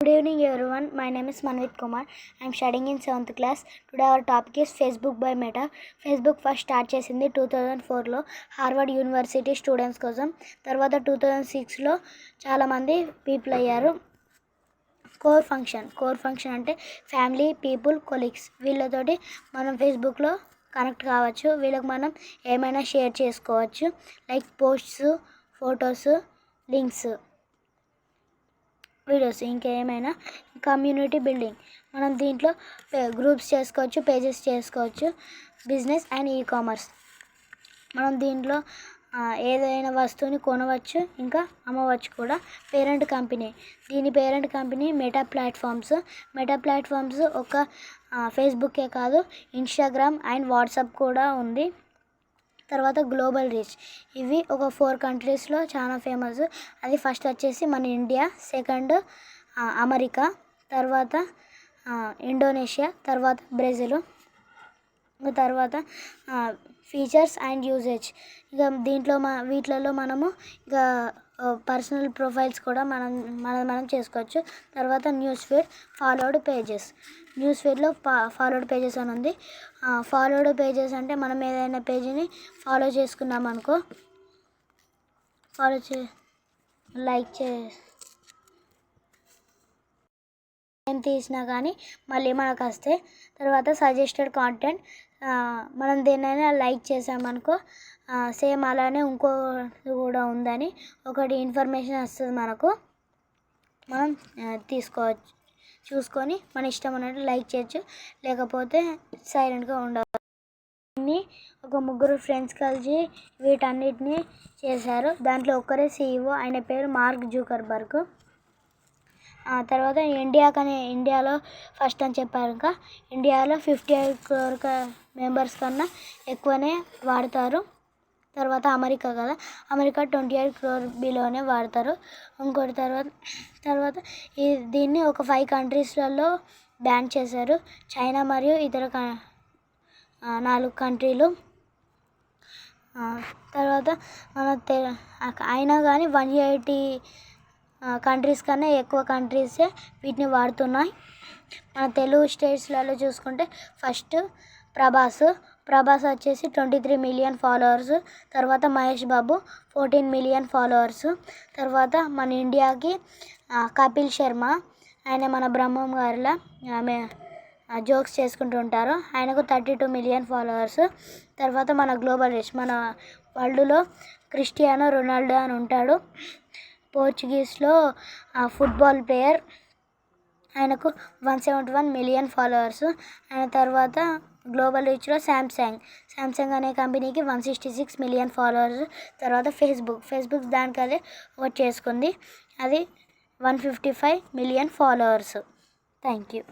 Good evening everyone. My name is Manvit Kumar. I am studying in 7th class. Today our topic is Facebook by Meta. Facebook first start చేసింది 2004లో Harvard university students కోసం. తర్వాత 2006లో చాలామంది people అయ్యారు. Core function అంటే family, people, colleagues వీళ్ళతోటి మనం ఫేస్బుక్లో connect కావచ్చు. వీళ్ళకి మనం ఏమైనా షేర్ చేసుకోవచ్చు, like posts, photos, links, videos, ఇంకేమైనా. కమ్యూనిటీ బిల్డింగ్, మనం దీంట్లో గ్రూప్స్ చేసుకోవచ్చు, పేజెస్ చేసుకోవచ్చు. బిజినెస్ అండ్ ఈ-కామర్స్, మనం దీంట్లో ఏదైనా వస్తువుని కొనవచ్చు, ఇంకా అమ్మవచ్చు కూడా. దీని పేరెంట్ కంపెనీ మెటా ప్లాట్ఫామ్స్ ఒక ఫేస్బుక్కే కాదు, ఇన్స్టాగ్రామ్ అండ్ వాట్సాప్ కూడా ఉంది. తర్వాత గ్లోబల్ రీచ్, ఇవి ఒక 4 కంట్రీస్లో చాలా ఫేమస్. అది ఫస్ట్ వచ్చేసి మన ఇండియా, సెకండ్ అమెరికా, తర్వాత ఇండోనేషియా, తర్వాత బ్రెజిల్. తర్వాత ఫీచర్స్ అండ్ యూజేజ్, ఇక దీంట్లో వీటిలలో మనము ఇక పర్సనల్ ప్రొఫైల్స్ కూడా మనం చేసుకోవచ్చు. తర్వాత న్యూస్ ఫీడ్, న్యూస్ ఫీడ్లో ఫాలోడ్ పేజెస్ అని ఉంది. ఫాలోడ్ పేజెస్ అంటే మనం ఏదైనా పేజీని ఫాలో చేసుకున్నాం అనుకో, లైక్ ఏం తీసినా కానీ మళ్ళీ మనకు వస్తాయి. తర్వాత సజెస్టెడ్ కాంటెంట్, మనం దేన్నైనా లైక్ చేసామనుకో సేమ్ అలానే ఇంకోటి కూడా ఉందని ఒకటి ఇన్ఫర్మేషన్ వస్తుంది మనకు. మనం తీసుకోవచ్చు, చూసుకొని మన ఇష్టం ఉన్నట్టు లైక్ చేయొచ్చు, లేకపోతే సైలెంట్గా ఉండవచ్చు. ఒక 3 ఫ్రెండ్స్ కలిసి వీటన్నిటిని చేశారు. దాంట్లో ఒక్కరే CEO, ఆయన పేరు మార్క్ జుకర్బర్గ్. తర్వాత ఇండియాలో ఫస్ట్ అని చెప్పారు. ఇంకా ఇండియాలో 58 crore మెంబర్స్ కన్నా ఎక్కువనే వాడతారు. తర్వాత అమెరికా 28 crore బిలోనే వాడతారు. ఇంకోటి తర్వాత దీన్ని ఒక 5 కంట్రీస్లలో బ్యాన్ చేశారు, చైనా మరియు ఇతర 4 కంట్రీలు. తర్వాత అయినా కానీ 180 కంట్రీస్ కన్నా ఎక్కువ కంట్రీసే వీటిని వాడుతున్నాయి. మన తెలుగు స్టేట్స్లలో చూసుకుంటే ఫస్ట్ ప్రభాస్ వచ్చేసి 23 మిలియన్ ఫాలోవర్స్. తర్వాత మహేష్ బాబు 14 మిలియన్ ఫాలోవర్స్. తర్వాత మన ఇండియాకి కపిల్ శర్మ, ఆయన మన బ్రహ్మం గారిలా జోక్స్ చేసుకుంటూ ఉంటారు, ఆయనకు 32 మిలియన్ ఫాలోవర్స్. తర్వాత మన గ్లోబల్ రీచ్, మన వరల్డ్లో క్రిస్టియానో రొనాల్డో అని ఉంటాడు, పోర్చుగీస్లో ఫుట్బాల్ ప్లేయర్, ఆయనకు 171 మిలియన్ ఫాలోవర్స్. ఆయన తర్వాత గ్లోబల్ రీచ్లో శాంసంగ్ అనే కంపెనీకి 166 మిలియన్ ఫాలోవర్స్. తర్వాత ఫేస్బుక్ దానికి అదే ఒకటి చేసుకుంది, అది 155 మిలియన్ ఫాలోవర్స్. Thank you.